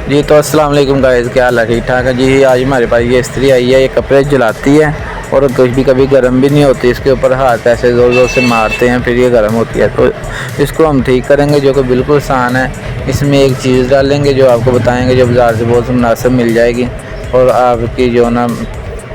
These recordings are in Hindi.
जी तो अस्सलाम वालेकुम गाइस, क्या हाल है? ठीक ठाक है जी। आज हमारे पास ये इस्त्री आई है, ये कपड़े जलाती है और कभी कभी गर्म भी नहीं होती। इसके ऊपर हाथ ऐसे ज़ोर ज़ोर से मारते हैं फिर ये गर्म होती है। तो इसको हम ठीक करेंगे, जो कि बिल्कुल आसान है। इसमें एक चीज़ डालेंगे जो आपको बताएंगे, जो बाज़ार से बहुत मुनासिब मिल जाएगी और आपकी जो ना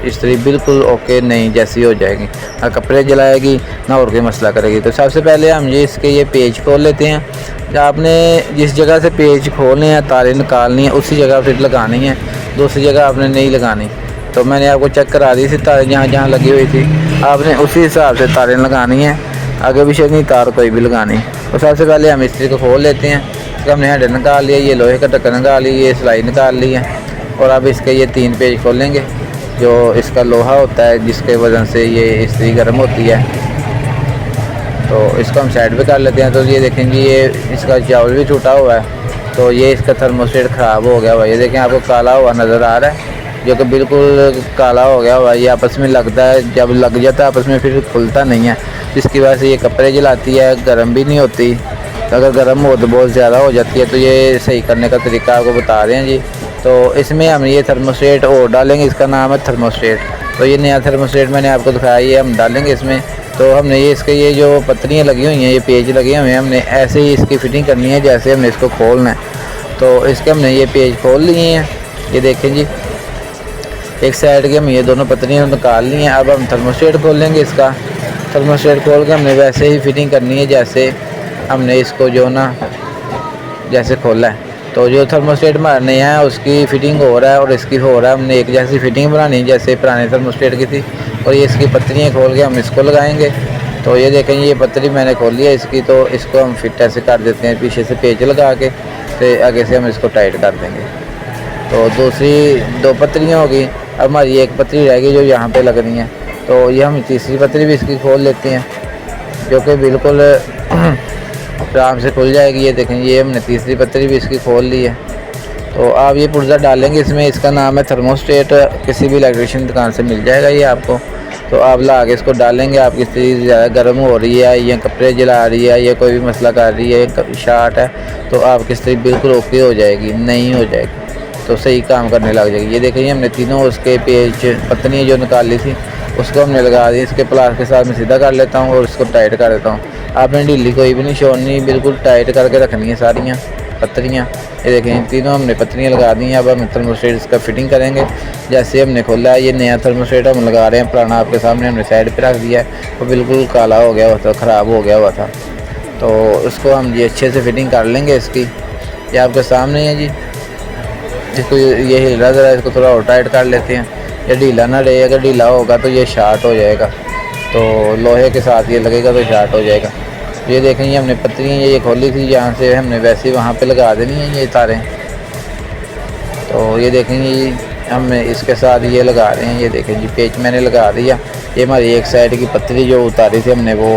इस्त्री बिल्कुल ओके नहीं जैसी हो जाएगी, ना कपड़े जलाएगी ना और कोई मसला करेगी। तो सबसे पहले हम ये पेज खोल लेते हैं। आपने जिस जगह से पेज खोलने हैं, तारें निकालनी है, उसी जगह फिर लगानी है, दूसरी जगह आपने नहीं लगानी। तो मैंने आपको चेक करा दी थी तारें जहाँ जहाँ लगी हुई थी, आपने उसी हिसाब से तारें लगानी है, आगे पीछे नहीं तार कोई भी लगानी। तो सबसे पहले हम इस्त्री को खोल लेते हैं। इसका हमने हेडर निकाल लिया, ये लोहे का ढक्कन निकाल लिया, ये सिलाई निकाल ली है। और अब इसके ये 3 पेज खोलेंगे। जो इसका लोहा होता है जिसके वजन से ये इस्त्री गर्म होती है, तो इसको हम साइड पे कर लेते हैं। तो ये देखेंगे ये इसका चावल भी टूटा हुआ है, तो ये इसका थर्मोस्टेट ख़राब हो गया हुआ है। ये देखें, आपको काला हुआ नज़र आ रहा है, जो कि बिल्कुल काला हो गया हुआ है। ये आपस में लगता है, जब लग जाता है आपस में फिर खुलता नहीं है, जिसकी वजह से ये कपड़े जलाती है, गर्म भी नहीं होती। अगर गर्म हो तो बहुत ज़्यादा हो जाती है। तो ये सही करने का तरीका आपको बता रहे हैं जी। तो इसमें हम ये थर्मोस्टेट और डालेंगे, इसका नाम है थर्मोस्टेट। तो ये नया थर्मोस्टेट मैंने आपको दिखाया, ये हम डालेंगे इसमें। तो हमने ये इसके ये जो पत्रियाँ लगी हुई हैं, ये पेज लगे हुए हैं, हमने ऐसे ही इसकी फ़िटिंग करनी है जैसे हमने इसको खोलना है। तो इसके हमने ये पेज खोल लिए हैं, ये देखें जी। एक साइड के हम ये दोनों पत्रियाँ निकाल ली हैं। अब हम थर्मोस्टेट खोल लेंगे इसका। थर्मोस्टेट खोल के हमने वैसे ही फ़िटिंग करनी है जैसे हमने इसको जो ना जैसे खोला है। तो जो थर्मोस्टेट हमारा नया है उसकी फ़िटिंग हो रहा है और इसकी हो रहा है। हमने एक जैसी फ़िटिंग बनानी जैसे पुराने थर्मोस्टेट की थी। और ये इसकी पत्रियाँ खोल के हम इसको लगाएंगे। तो ये देखें, ये पत्री मैंने खोली है इसकी, तो इसको हम फिट ऐसे कर देते हैं, पीछे से पेच लगा के, तो आगे से हम इसको टाइट कर देंगे। तो दूसरी 2 पत्रियाँ होगी। अब हमारी एक पत्री रहेगी जो यहाँ पे लगनी है। तो ये हम तीसरी पत्री भी इसकी खोल लेते हैं, जो कि बिल्कुल आराम से खुल जाएगी। ये देखें, ये हमने तीसरी पत्री भी इसकी खोल ली है। तो आप ये पुर्जा डालेंगे इसमें, इसका नाम है थर्मोस्टेट। किसी भी इलेक्ट्रिशियन दुकान से मिल जाएगा ये आपको। तो आप ला के इसको डालेंगे। आपकी स्त्री ज़्यादा गर्म हो रही है, या कपड़े जला रही है, या कोई भी मसला कर रही है, शार्ट है, तो आपकी स्त्री बिल्कुल ओके हो जाएगी, नहीं हो जाएगी, तो सही काम करने लग जाएगी। ये देखिए, हमने तीनों उसके पेज पत्नी जो निकाल ली थी उसको हमने लगा दी। इसके प्लास के साथ मैं सीधा कर लेता हूँ और इसको टाइट कर देता हूँ। आपने ढीली कोई भी नहीं छोड़नी, बिल्कुल टाइट करके रखनी है सारियाँ पत्रियाँ। ये देखें, तीनों हमने पत्रियाँ लगा दी हैं। अब हम थर्मोस्टेट इसका फिटिंग करेंगे जैसे हमने खोला है। ये नया थर्मोस्टेट हम लगा रहे हैं, पुराना आपके सामने हमने साइड पे रख दिया है। वो बिल्कुल काला हो गया हुआ था, ख़राब हो गया हुआ था। तो इसको हम ये अच्छे से फिटिंग कर लेंगे इसकी। ये आपके सामने है जी। इसको ये हिल रहा ज़रा, इसको थोड़ा और टाइट कर लेते हैं। ये ढीला ना रहे, अगर ढीला होगा तो ये शार्ट हो जाएगा, तो लोहे के साथ ये लगेगा तो शार्ट हो जाएगा। ये देखें, ये हमने पत्रियाँ ये खोली थी, यहाँ से हमने वैसे ही वहाँ पे लगा देनी है ये तारें। तो ये देखेंगे, हम इसके साथ ये लगा रहे हैं। ये देखें जी, पेच मैंने लगा दिया। ये हमारी एक साइड की पत्ती जो उतारी थी हमने वो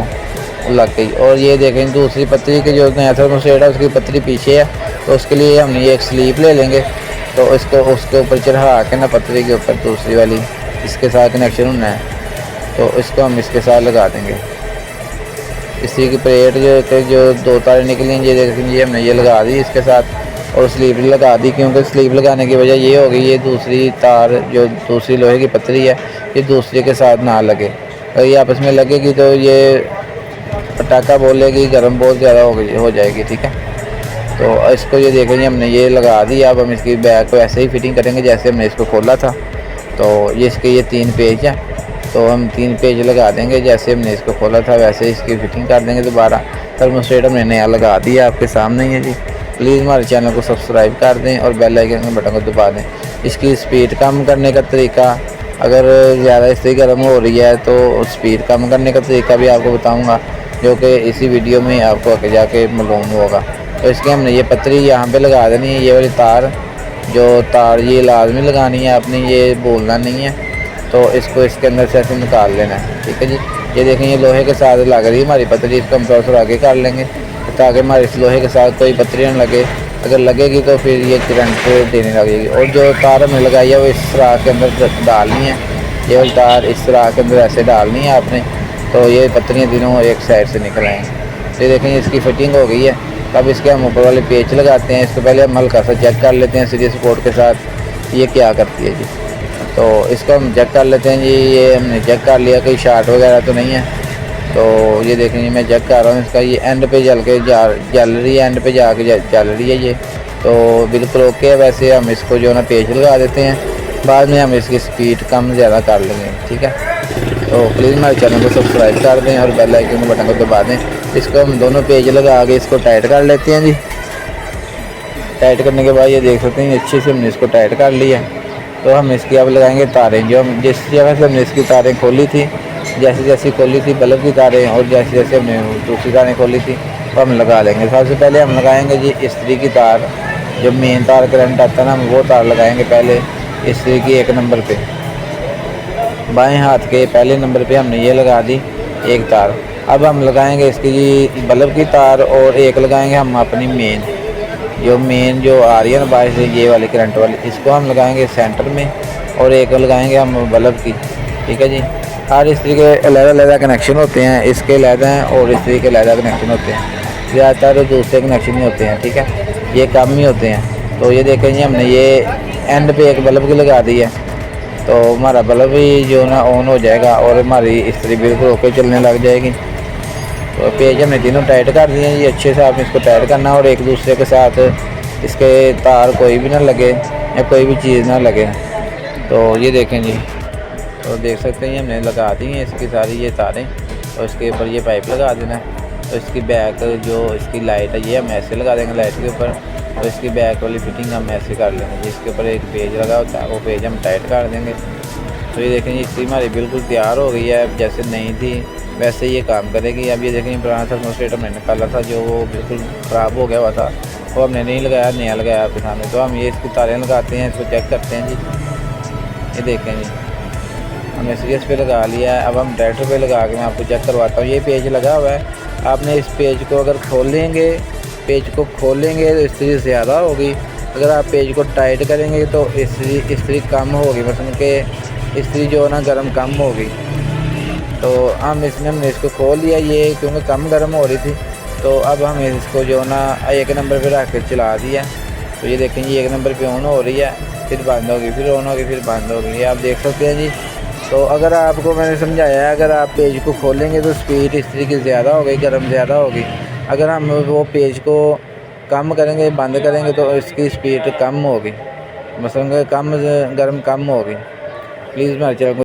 लग गई। और ये देखें, दूसरी पत्ती की जो नया थर्मोस्टेट है उसकी पत्ती पीछे है, तो उसके लिए हमने ये एक स्लीप ले लेंगे। तो इसको उसके ऊपर चढ़ा के ना, पत्ती के ऊपर दूसरी वाली इसके साथ कनेक्शन होना है, तो इसको हम इसके साथ लगा देंगे। इसी की प्लेट जो 2 तारें निकली ये देखें, ये हमने ये लगा दी इसके साथ और स्लीप लगा दी। क्योंकि स्लीप लगाने की वजह ये होगी, ये दूसरी तार जो दूसरी लोहे की पत्ती है ये दूसरे के साथ ना लगे। अगर ये आपस में लगेगी तो ये पटाखा बोलेगी, गर्म बहुत ज़्यादा हो जाएगी, ठीक है। तो इसको ये देखेंगे, हमने ये लगा दी। अब हम इसकी बैक को ऐसे ही फिटिंग करेंगे जैसे हमने इसको खोला था। तो ये इसके ये 3 पेज हैं, तो हम 3 पेज लगा देंगे जैसे हमने इसको खोला था, वैसे इसकी फ़िटिंग कर देंगे दोबारा। थर्मोस्टेट हमने नया लगा दिया, आपके सामने ही है जी। प्लीज़ हमारे चैनल को सब्सक्राइब कर दें और बेल आइकन के बटन को दबा दें। इसकी स्पीड कम करने का तरीका, अगर ज़्यादा इससे गर्म हो रही है तो स्पीड कम करने का तरीका भी आपको बताऊँगा, जो कि इसी वीडियो में आपको आगे जाके मालूम होगा। तो इसके हमने ये पत्ती यहाँ पे लगा देनी है। ये वाली तार ये लाजमी लगानी है आपने, ये बोलना नहीं है। तो इसको इसके अंदर से ऐसे निकाल लेना है, ठीक है जी। ये देखें, ये लोहे के साथ लग रही है हमारी पत्ती। इसको हम थोड़ा आगे कर लेंगे ताकि हमारे इस लोहे के साथ कोई पत्ती न लगे। अगर लगेगी तो फिर ये करंट देने लगेगी। और जो तार हमने लगाई है वो इस सुराख के अंदर डालनी है। ये वाली तार इस सुराख के अंदर ऐसे डालनी है आपने, तो ये पत्तियाँ तीनों एक साइड से निकल आएंगी। ये देखें, इसकी फिटिंग हो गई है। तब इसके हम ऊपर वाले पेच लगाते हैं। इसको पहले हम हल्का सा चेक कर लेते हैं सीरीज सपोर्ट के साथ ये क्या करती है जी। तो इसको हम चेक कर लेते हैं जी। ये हमने चेक कर लिया, कोई शार्ट वगैरह तो नहीं है। तो ये देखें जी, मैं चेक कर रहा हूँ इसका, ये एंड पे जल रही है, एंड पे जाके चल रही है ये, तो बिल्कुल ओके है। वैसे हम इसको जो ना पेच लगा देते हैं, बाद में हम इसकी स्पीड कम ज़्यादा कर लेंगे, ठीक है। तो प्लीज़ हमारे चैनल को सब्सक्राइब कर दें और बेल आइकन बटन को दबा दें। इसको हम दोनों पेज लगा के इसको टाइट कर लेते हैं जी। टाइट करने के बाद ये देख सकते हैं अच्छे से हमने इसको टाइट कर लिया। तो हम इसकी अब लगाएंगे तारें, जो हम जिस जगह से हमने इसकी तारें खोली थी, जैसे जैसे खोली थी बल्ब की तारें, और जैसे जैसे हमने दूसरी तारें खोली थी तो हम लगा लेंगे। सबसे पहले हम लगाएंगे जी इस्त्री की तार, जो मेन तार करंट आता है ना, हम वो तार लगाएंगे पहले इस्त्री की 1 नंबर पे। बाएं हाथ के पहले नंबर पे हमने ये लगा दी एक तार। अब हम लगाएंगे इसकी जी बल्ब की तार, और एक लगाएंगे हम अपनी मेन जो आ रही है ना बाहर से, ये वाली करंट वाली, इसको हम लगाएंगे सेंटर में, और एक लगाएंगे हम बल्ब की, ठीक है जी। हर इस्त्री के अलग-अलग कनेक्शन होते हैं, इसके अलग हैं और इस्त्री के अलग कनेक्शन होते हैं। ज़्यादातर दूसरे कनेक्शन ही होते हैं, ठीक है, ये कम ही होते हैं। तो ये देखें जी, हमने ये एंड पे एक बल्ब की लगा दी है, तो हमारा बल्ब भी जो ना ऑन हो जाएगा और हमारी इस्त्री बिल्कुल ओके चलने लग जाएगी। तो पेज हमने तीनों टाइट कर दिए हैं जी। अच्छे से आपने इसको टाइट करना, और एक दूसरे के साथ इसके तार कोई भी ना लगे या कोई भी चीज़ ना लगे। तो ये देखें जी, तो देख सकते हैं हमने लगा दी हैं इसकी सारी ये तारें, और इसके ऊपर ये पाइप लगा देना है। तो इसकी बैक जो इसकी लाइट है ये हम ऐसे लगा देंगे लाइट के ऊपर, और इसकी बैक वाली फिटिंग हम ऐसे कर लेंगे। इसके ऊपर एक पेज लगा होता है, वो पेज हम टाइट कर देंगे। तो ये देखें इस्त्री हमारी बिल्कुल तैयार हो गई है, जैसे नहीं थी वैसे ये काम करेगी। अब ये देखें पुराना थर्मोस्टेट हमने निकाला था, जो वो बिल्कुल ख़राब हो गया हुआ था, वो हमने नहीं लगाया, नया लगाया आपके सामने। तो हम ये इसकी तारें लगाते हैं, इसको चेक करते हैं जी। ये देखें जी, हमने सीरीज पे लगा लिया है। अब हम डायरेक्टर पे लगा के मैं आपको चेक करवाता हूँ। ये पेज लगा हुआ है, आपने इस पेज को अगर खोलेंगे तो इस्त्री ज़्यादा होगी। अगर आप पेज को टाइट करेंगे तो इस्त्री कम होगी, मतलब कि इस्त्री जो है ना गर्म कम होगी। तो हमने इसको खोल लिया ये, क्योंकि कम गर्म हो रही थी। तो अब हम इसको जो ना 1 नंबर पे रख के चला दिया। तो ये देखें जी 1 नंबर पे ऑन हो रही है, फिर बंद होगी, फिर ऑन होगी, फिर बंद होगी, ये आप देख सकते हैं जी। तो अगर आपको मैंने समझाया है, अगर आप पेज को खोलेंगे तो स्पीड इस्त्री की ज़्यादा होगी, गर्म ज़्यादा होगी। अगर हम वो पेज को कम करेंगे, बंद करेंगे, तो इसकी स्पीड कम होगी, मसलन कम गर्म कम होगी। प्लीज़ हमारे चैनल को